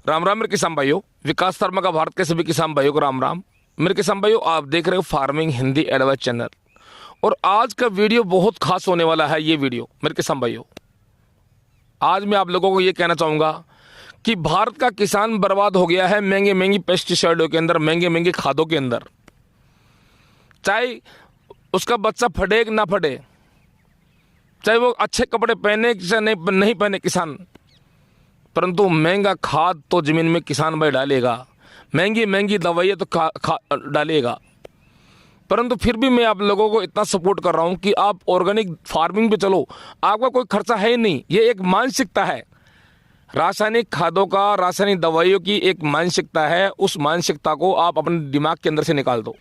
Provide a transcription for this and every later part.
राम राम मेरे किसान भाइयों, विकास शर्मा का भारत के सभी किसान भाइयों को राम राम। मेरे किसान भाइयों, आप देख रहे हो फार्मिंग हिंदी एडवाइस चैनल और आज का वीडियो बहुत खास होने वाला है। ये वीडियो मेरे किसान भाइयों, आज मैं आप लोगों को ये कहना चाहूँगा कि भारत का किसान बर्बाद हो गया है महंगे महंगी पेस्टिसाइडों के अंदर, महंगे महंगे खादों के अंदर। चाहे उसका बच्चा फटे कि ना फटे, चाहे वो अच्छे कपड़े पहने चाहे नहीं पहने किसान, परंतु महंगा खाद तो ज़मीन में किसान भाई डालेगा, महंगी महंगी दवाइयाँ तो डालेगा। परंतु फिर भी मैं आप लोगों को इतना सपोर्ट कर रहा हूँ कि आप ऑर्गेनिक फार्मिंग पे चलो, आपका कोई खर्चा है ही नहीं। ये एक मानसिकता है, रासायनिक खादों का, रासायनिक दवाइयों की एक मानसिकता है। उस मानसिकता को आप अपने दिमाग के अंदर से निकाल दो।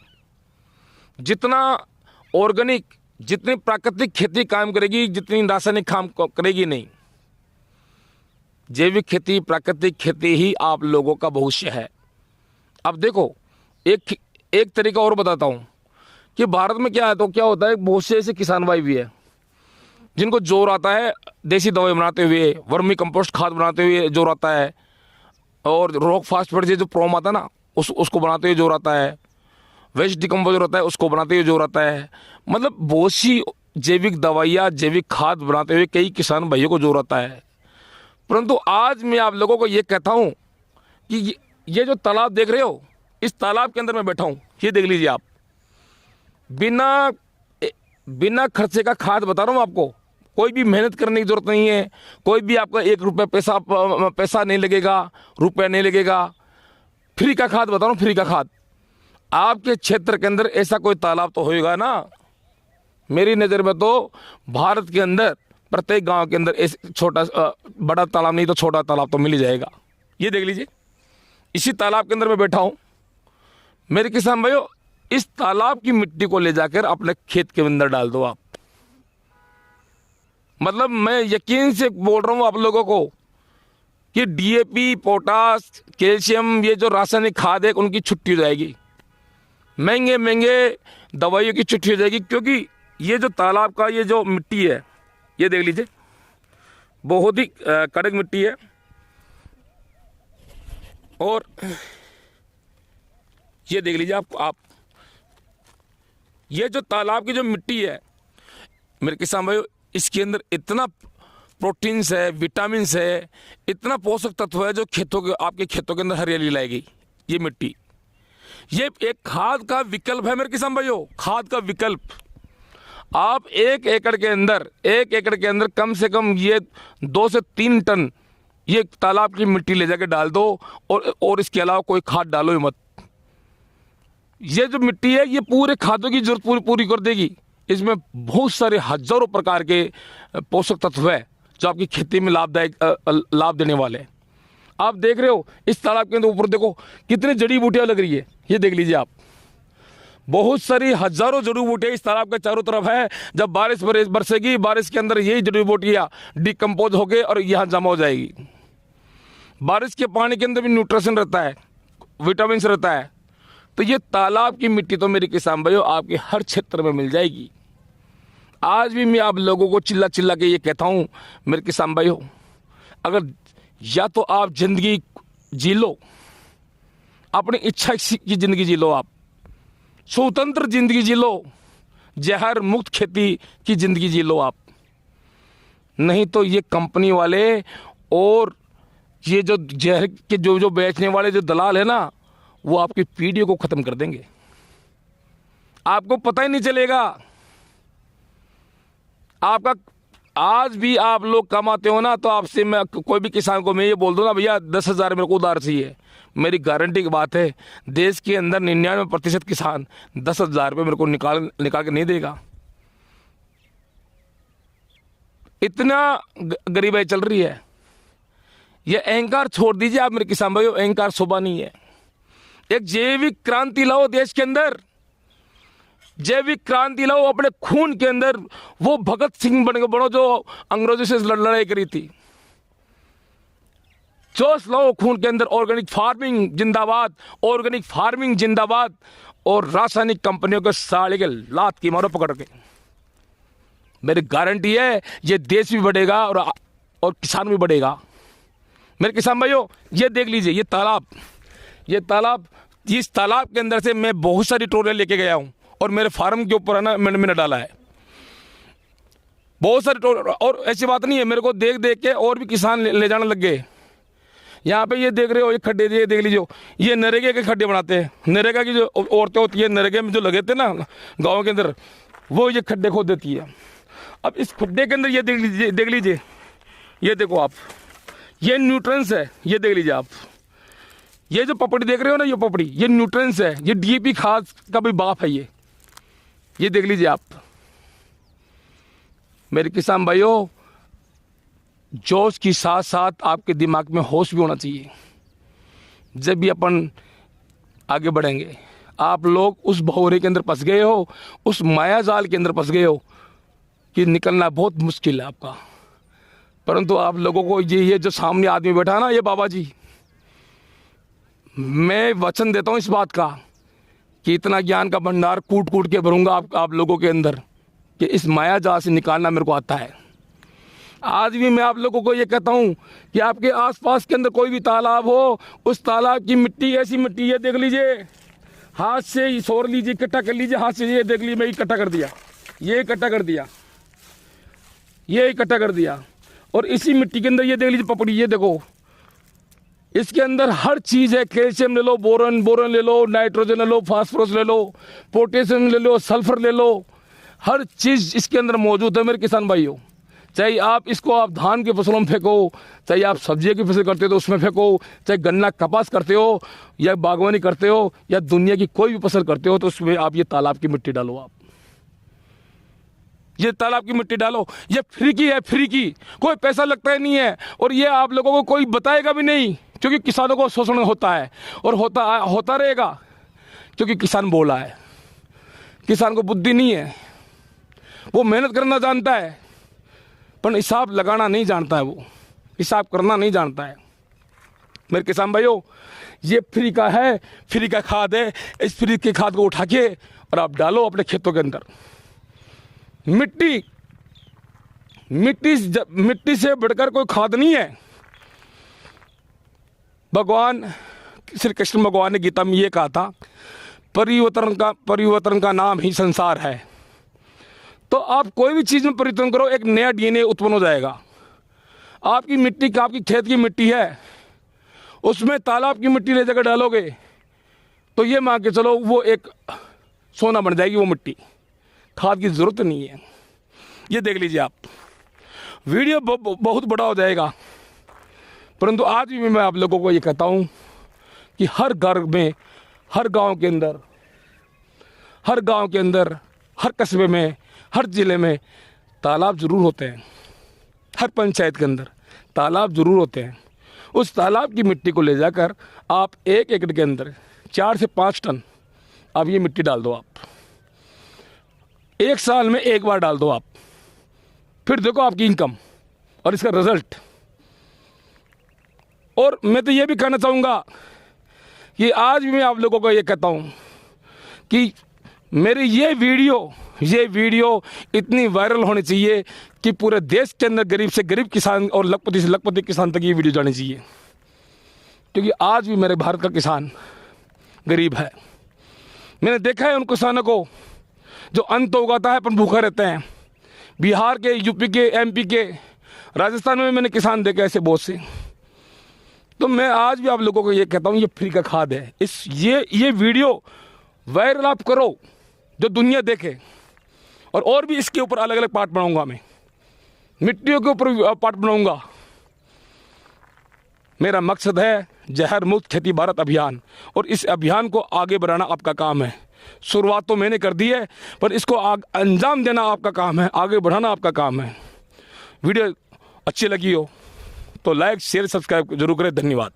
जितना ऑर्गेनिक, जितनी प्राकृतिक खेती काम करेगी, जितनी रासायनिक काम करेगी नहीं। जैविक खेती, प्राकृतिक खेती ही आप लोगों का भविष्य है। अब देखो, एक तरीका और बताता हूँ कि भारत में क्या है, तो क्या होता है, बहुत से ऐसे किसान भाई भी है जिनको जोर आता है देसी दवाई बनाते हुए, वर्मी कंपोस्ट खाद बनाते हुए जोर आता है, और रॉक फास्फेट जो प्रोम आता है ना, उसको बनाते हुए जोर आता है, वेस्ट डिकम्पोजर होता है उसको बनाते हुए जोर आता है। मतलब बहुत सी जैविक दवाइयाँ, जैविक खाद बनाते हुए कई किसान भाइयों को जोर आता है। परंतु आज मैं आप लोगों को ये कहता हूँ कि ये जो तालाब देख रहे हो, इस तालाब के अंदर मैं बैठा हूँ, ये देख लीजिए आप। बिना खर्चे का खाद बता रहा हूँ आपको। कोई भी मेहनत करने की जरूरत नहीं है, कोई भी आपका 1 रुपये पैसा नहीं लगेगा, रुपया नहीं लगेगा। फ्री का खाद बता रहा हूँ, फ्री का खाद। आपके क्षेत्र के अंदर ऐसा कोई तालाब तो होएगा ना। मेरी नज़र में तो भारत के अंदर प्रत्येक गांव के अंदर ऐसे छोटा बड़ा तालाब नहीं तो छोटा तालाब तो मिल ही जाएगा। ये देख लीजिए, इसी तालाब के अंदर मैं बैठा हूँ। मेरे किसान भाइयों, इस तालाब की मिट्टी को ले जाकर अपने खेत के अंदर डाल दो आप। मतलब मैं यकीन से बोल रहा हूँ आप लोगों को कि डीएपी, पोटास, कैल्शियम, ये जो रासायनिक खाद है उनकी छुट्टी हो जाएगी, महंगे महंगे दवाइयों की छुट्टी हो जाएगी। क्योंकि ये जो तालाब का ये जो मिट्टी है, ये देख लीजिए, बहुत ही कड़क मिट्टी है। और ये देख लीजिए आप ये जो तालाब की जो मिट्टी है मेरे किसान भाइयों, इसके अंदर इतना प्रोटीन्स है, विटामिन्स है, इतना पोषक तत्व है जो आपके खेतों के अंदर हरियाली लाएगी। ये मिट्टी, ये एक खाद का विकल्प है मेरे किसान भाइयों, खाद का विकल्प। आप 1 एकड़ के अंदर कम से कम ये 2 से 3 टन ये तालाब की मिट्टी ले जाके डाल दो, और इसके अलावा कोई खाद डालो ही मत। ये जो मिट्टी है ये पूरे खादों की जरूरत पूरी कर देगी। इसमें बहुत सारे हजारों प्रकार के पोषक तत्व है जो आपकी खेती में लाभ देने वाले हैं। आप देख रहे हो इस तालाब के अंदर ऊपर देखो कितनी जड़ी बूटियां लग रही है, ये देख लीजिए आप। बहुत सारी हजारों जड़ी बूटियां इस तालाब के चारों तरफ है। जब बारिश बरसेगी, बारिश के अंदर यही जड़ी बूटियां डिकम्पोज होके और यहाँ जमा हो जाएगी। बारिश के पानी के अंदर भी न्यूट्रिशन रहता है, विटामिन रहता है। तो ये तालाब की मिट्टी तो मेरे किसान भाइयों आपके हर क्षेत्र में मिल जाएगी। आज भी मैं आप लोगों को चिल्ला चिल्ला के ये कहता हूँ मेरे किसान भाइयों, अगर या तो आप जिंदगी जी लो, अपनी इच्छा की जिंदगी जी लो, आप स्वतंत्र जिंदगी जी लो, जहर मुक्त खेती की जिंदगी जी लो आप। नहीं तो ये कंपनी वाले और ये जो जहर के जो बेचने वाले जो दलाल है ना, वो आपकी पीढ़ियों को खत्म कर देंगे, आपको पता ही नहीं चलेगा। आपका आज भी आप लोग कमाते हो ना, तो आपसे मैं कोई भी किसान को मैं ये बोल दूँ ना, भैया 10,000 मेरे को उधार चाहिए, मेरी गारंटी की बात है देश के अंदर 99% किसान 10,000 रुपये मेरे को निकाल के नहीं देगा। इतना गरीबाई चल रही है। ये अहंकार छोड़ दीजिए आप मेरे किसान भाइयों, अहंकार शोभा नहीं है। एक जैविक क्रांति लाओ देश के अंदर, जैविक क्रांति लाओ अपने खून के अंदर। वो भगत सिंह बनो जो अंग्रेजों से लड़ाई करी थी। जोश लाओ खून के अंदर। ऑर्गेनिक फार्मिंग जिंदाबाद, ऑर्गेनिक फार्मिंग जिंदाबाद। और रासायनिक कंपनियों के साले के लात की मारो पकड़ के। मेरी गारंटी है ये देश भी बढ़ेगा और किसान भी बढ़ेगा। मेरे किसान भाइयों, ये देख लीजिए, ये तालाब, इस तालाब के अंदर से मैं बहुत सारी ट्रॉलियाँ लेके गया हूँ और मेरे फार्म के ऊपर है ना मैंने डाला है बहुत सारे ट्रॉलियाँ। और ऐसी बात नहीं है, मेरे को देख देख के और भी किसान ले जाने लग गए। यहाँ पे ये देख रहे हो, ये खड्डे, ये देख लीजिए, ये नरेगा के खड्डे बनाते हैं। नरेगा की जो औरतें होती है, नरेगा में जो लगे थे ना गाँव के अंदर, वो ये खड्डे खोद देती है। अब इस खड्डे के अंदर ये देख लीजिए, ये देखो आप, ये न्यूट्रिएंट्स है, ये देख लीजिए आप, ये जो पपड़ी देख रहे हो ना, ये पपड़ी, ये न्यूट्रिएंट्स है, ये डीएपी खाद का भी बाप है ये देख लीजिए आप। मेरे किसान भाइयों, जोश के साथ साथ आपके दिमाग में होश भी होना चाहिए। जब भी अपन आगे बढ़ेंगे, आप लोग उस भौरे के अंदर फंस गए हो, उस माया जाल के अंदर फंस गए हो कि निकलना बहुत मुश्किल है आपका। परंतु आप लोगों को ये जो सामने आदमी बैठा ना, ये बाबा जी, मैं वचन देता हूँ इस बात का कि इतना ज्ञान का भंडार कूट कूट के भरूंगा आप लोगों के अंदर कि इस माया जाल से निकालना मेरे को आता है। आज भी मैं आप लोगों को ये कहता हूँ कि आपके आसपास के अंदर कोई भी तालाब हो, उस तालाब की मिट्टी, ऐसी मिट्टी, ये देख लीजिए, हाथ से ही सोर लीजिए, इकट्ठा कर लीजिए हाथ से। ये देख लीजिए, मैं इकट्ठा कर दिया, ये इकट्ठा कर दिया, ये इकट्ठा कर दिया। और इसी मिट्टी के अंदर ये देख लीजिए पपड़ी, ये देखो, इसके अंदर हर चीज़ है। कैल्शियम ले लो, बोरन ले लो, नाइट्रोजन ले लो, फास्फोरस ले लो, पोटेशियम ले लो, सल्फर ले लो, हर चीज़ इसके अंदर मौजूद है मेरे किसान भाइयों। चाहे आप इसको आप धान की फसलों में फेंको, चाहे आप सब्जियों की फसल करते हो तो उसमें फेंको, चाहे गन्ना कपास करते हो या बागवानी करते हो या दुनिया की कोई भी फसल करते हो, तो उसमें आप ये तालाब की मिट्टी डालो। आप ये तालाब की मिट्टी डालो, ये फ्री की है, फ्री की, कोई पैसा लगता ही नहीं है। और ये आप लोगों को कोई बताएगा भी नहीं, क्योंकि किसानों को शोषण होता है और होता रहेगा, क्योंकि किसान बोला है। किसान को बुद्धि नहीं है, वो मेहनत करना जानता है पर हिसाब लगाना नहीं जानता है, वो हिसाब करना नहीं जानता है। मेरे किसान भाइयों, ये फ्री का है, फ्री का खाद है। इस फ्री के खाद को उठा के और आप डालो अपने खेतों के अंदर। मिट्टी से बढ़कर कोई खाद नहीं है। भगवान श्री कृष्ण भगवान ने गीता में ये कहा था, परिवर्तन का नाम ही संसार है। तो आप कोई भी चीज़ में परिवर्तन करो, एक नया डीएनए उत्पन्न हो जाएगा। आपकी मिट्टी, आपकी खेत की मिट्टी है, उसमें तालाब की मिट्टी ले जाकर डालोगे तो ये मान के चलो वो एक सोना बन जाएगी वो मिट्टी। खाद की ज़रूरत नहीं है। ये देख लीजिए आप, वीडियो बहुत बड़ा हो जाएगा, परंतु आज भी मैं आप लोगों को ये कहता हूँ कि हर घर में, हर गांव के अंदर, हर कस्बे में, हर ज़िले में तालाब ज़रूर होते हैं। हर पंचायत के अंदर तालाब ज़रूर होते हैं। उस तालाब की मिट्टी को ले जाकर आप 1 एकड़ के अंदर 4 से 5 टन आप ये मिट्टी डाल दो। आप 1 साल में 1 बार डाल दो आप, फिर देखो आपकी इनकम और इसका रिजल्ट। और मैं तो ये भी कहना चाहूँगा कि आज भी मैं आप लोगों को ये कहता हूँ कि मेरी ये वीडियो इतनी वायरल होनी चाहिए कि पूरे देश के अंदर गरीब से गरीब किसान और लखपति से लखपति किसान तक ये वीडियो जानी चाहिए। क्योंकि आज भी मेरे भारत का किसान गरीब है। मैंने देखा है उन किसानों को जो अन्न तो उगाता है पर भूखा रहते हैं। बिहार के, यूपी के, एमपी के, राजस्थान में मैंने किसान देखे ऐसे बहुत से। तो मैं आज भी आप लोगों को ये कहता हूँ, ये फ्री का खाद है। ये वीडियो वायरल आप करो, जो दुनिया देखे। और भी इसके ऊपर अलग अलग पार्ट बनाऊंगा मैं, मिट्टियों के ऊपर पार्ट बनाऊंगा। मेरा मकसद है जहर मुक्त खेती भारत अभियान, और इस अभियान को आगे बढ़ाना आपका काम है। शुरुआत तो मैंने कर दी है, पर इसको अंजाम देना आपका काम है, आगे बढ़ाना आपका काम है। वीडियो अच्छी लगी हो तो लाइक, शेयर, सब्सक्राइब जरूर करें। धन्यवाद।